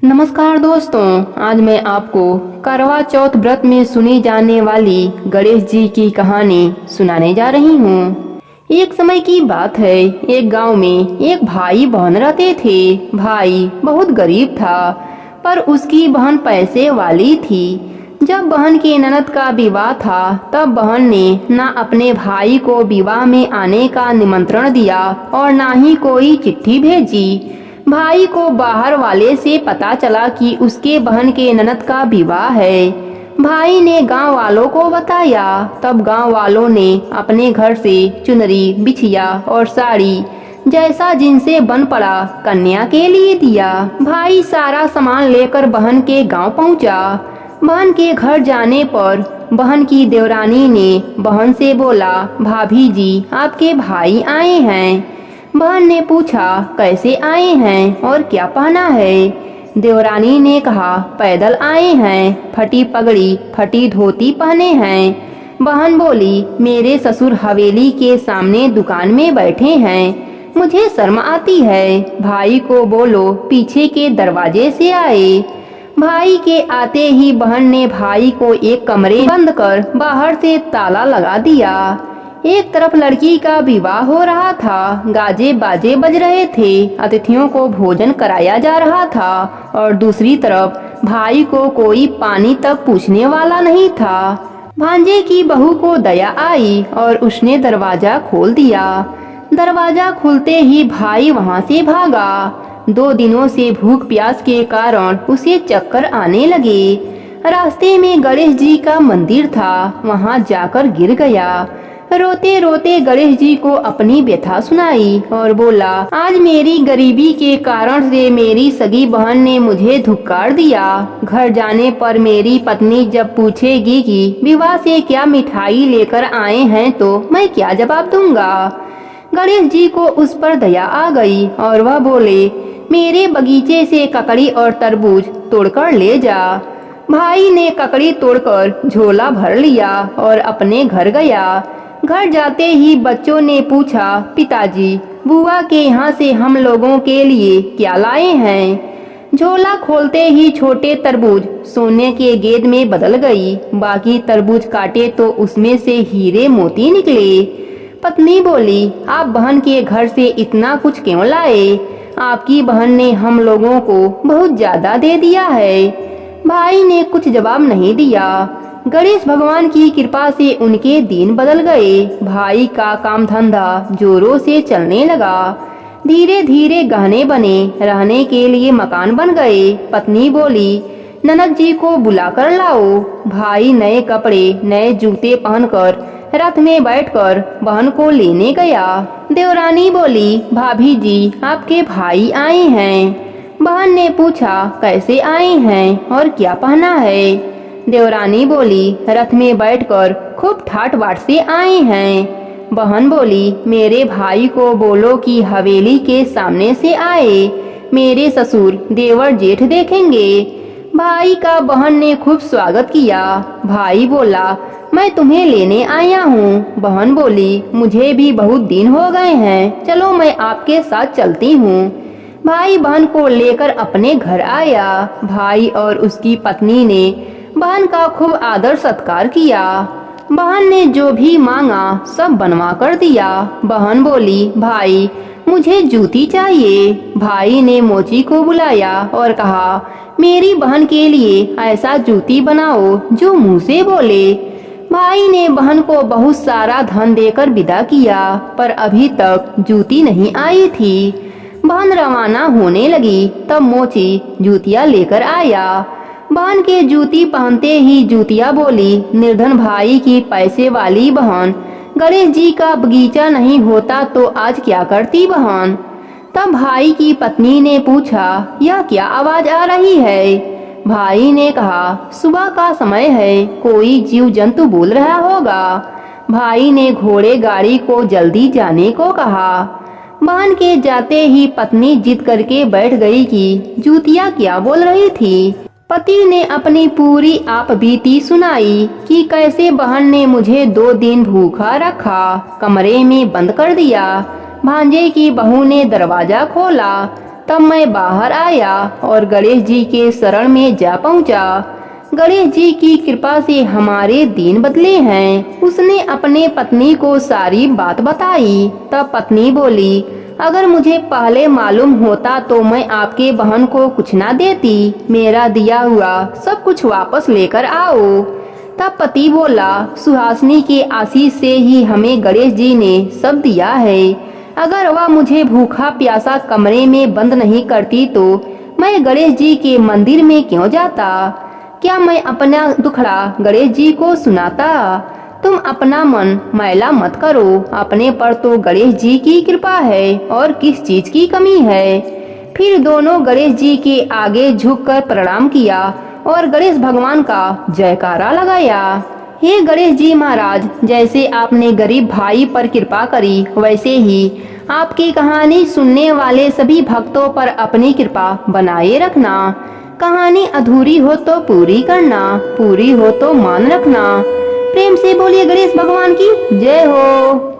नमस्कार दोस्तों, आज मैं आपको करवा चौथ व्रत में सुनी जाने वाली गणेश जी की कहानी सुनाने जा रही हूँ। एक समय की बात है, एक गांव में एक भाई बहन रहते थे। भाई बहुत गरीब था, पर उसकी बहन पैसे वाली थी। जब बहन की ननद का विवाह था, तब बहन ने ना अपने भाई को विवाह में आने का निमंत्रण दिया और ना ही कोई चिट्ठी भेजी। भाई को बाहर वाले से पता चला कि उसके बहन के ननद का विवाह है। भाई ने गांव वालों को बताया। तब गांव वालों ने अपने घर से चुनरी, बिछिया और साड़ी जैसा जिनसे बन पड़ा कन्या के लिए दिया। भाई सारा सामान लेकर बहन के गांव पहुंचा। बहन के घर जाने पर बहन की देवरानी ने बहन से बोला, भाभी जी, आपके भाई आए हैं। बहन ने पूछा, कैसे आए हैं और क्या पहना है? देवरानी ने कहा, पैदल आए हैं, फटी पगड़ी फटी धोती पहने हैं। बहन बोली, मेरे ससुर हवेली के सामने दुकान में बैठे हैं, मुझे शर्म आती है। भाई को बोलो पीछे के दरवाजे से आए। भाई के आते ही बहन ने भाई को एक कमरे बंद कर बाहर से ताला लगा दिया। एक तरफ लड़की का विवाह हो रहा था, गाजे बाजे बज रहे थे, अतिथियों को भोजन कराया जा रहा था, और दूसरी तरफ भाई को कोई पानी तक पूछने वाला नहीं था। भांजे की बहू को दया आई और उसने दरवाजा खोल दिया। दरवाजा खुलते ही भाई वहां से भागा। 2 दिनों से भूख प्यास के कारण उसे चक्कर आने लगे। रास्ते में गणेश जी का मंदिर था, वहां जाकर गिर गया। रोते रोते गणेश जी को अपनी व्यथा सुनाई और बोला, आज मेरी गरीबी के कारण से मेरी सगी बहन ने मुझे धुक्कार दिया। घर जाने पर मेरी पत्नी जब पूछेगी कि विवाह से क्या मिठाई लेकर आए हैं, तो मैं क्या जवाब दूंगा? गणेश जी को उस पर दया आ गई और वह बोले, मेरे बगीचे से ककड़ी और तरबूज तोड़कर ले जा। भाई ने ककड़ी तोड़कर झोला भर लिया और अपने घर गया। घर जाते ही बच्चों ने पूछा, पिताजी, बुआ के यहाँ से हम लोगों के लिए क्या लाए हैं? झोला खोलते ही छोटे तरबूज सोने के गेंद में बदल गई। बाकी तरबूज काटे तो उसमें से हीरे मोती निकले। पत्नी बोली, आप बहन के घर से इतना कुछ क्यों लाए? आपकी बहन ने हम लोगों को बहुत ज्यादा दे दिया है। भाई ने कुछ जवाब नहीं दिया। गणेश भगवान की कृपा से उनके दिन बदल गए। भाई का काम धंधा जोरों से चलने लगा। धीरे धीरे गहने बने, रहने के लिए मकान बन गए। पत्नी बोली, ननद जी को बुला कर लाओ। भाई नए कपड़े, नए जूते पहनकर रथ में बैठकर बहन को लेने गया। देवरानी बोली, भाभी जी, आपके भाई आए हैं। बहन ने पूछा, कैसे आए हैं और क्या पहना है? देवरानी बोली, रथ में बैठकर खूब ठाट बाट से आए हैं। बहन बोली, मेरे भाई को बोलो कि हवेली के सामने से आए, मेरे ससुर देवर जेठ देखेंगे। भाई का बहन ने खूब स्वागत किया। भाई बोला, मैं तुम्हें लेने आया हूँ। बहन बोली, मुझे भी बहुत दिन हो गए हैं, चलो मैं आपके साथ चलती हूँ। भाई बहन को लेकर अपने घर आया। भाई और उसकी पत्नी ने बहन का खूब आदर सत्कार किया। बहन ने जो भी मांगा सब बनवा कर दिया। बहन बोली, भाई, मुझे जूती चाहिए। भाई ने मोची को बुलाया और कहा, मेरी बहन के लिए ऐसा जूती बनाओ जो मुंह से बोले। भाई ने बहन को बहुत सारा धन देकर विदा किया, पर अभी तक जूती नहीं आई थी। बहन रवाना होने लगी, तब मोची जूतियाँ लेकर आया। बहन के जूती पहनते ही जूतिया बोली, निर्धन भाई की पैसे वाली बहन, गणेश जी का बगीचा नहीं होता तो आज क्या करती बहन? तब भाई की पत्नी ने पूछा, यह क्या आवाज आ रही है? भाई ने कहा, सुबह का समय है, कोई जीव जंतु बोल रहा होगा। भाई ने घोड़े गाड़ी को जल्दी जाने को कहा। बहन के जाते ही पत्नी जिद करके बैठ गई कि जूतिया क्या बोल रही थी। पति ने अपनी पूरी आप बीती सुनाई कि कैसे बहन ने मुझे 2 दिन भूखा रखा, कमरे में बंद कर दिया। भांजे की बहू ने दरवाजा खोला। तब मैं बाहर आया और गणेश जी के शरण में जा पहुंचा। गणेश जी की कृपा से हमारे दिन बदले हैं। उसने अपने पत्नी को सारी बात बताई। तब पत्नी बोली, अगर मुझे पहले मालूम होता तो मैं आपके बहन को कुछ ना देती। मेरा दिया हुआ सब कुछ वापस लेकर आओ। तब पति बोला, सुहासिनी के आशीष से ही हमें गणेश जी ने सब दिया है। अगर वह मुझे भूखा प्यासा कमरे में बंद नहीं करती तो मैं गणेश जी के मंदिर में क्यों जाता? क्या मैं अपना दुखड़ा गणेश जी को सुनाता? तुम अपना मन मैला मत करो। अपने पर तो गणेश जी की कृपा है और किस चीज की कमी है। फिर दोनों गणेश जी के आगे झुककर प्रणाम किया और गणेश भगवान का जयकारा लगाया। हे गणेश जी महाराज, जैसे आपने गरीब भाई पर कृपा करी वैसे ही आपकी कहानी सुनने वाले सभी भक्तों पर अपनी कृपा बनाए रखना। कहानी अधूरी हो तो पूरी करना, पूरी हो तो मान रखना। प्रेम से बोलिए गणेश भगवान की जय हो।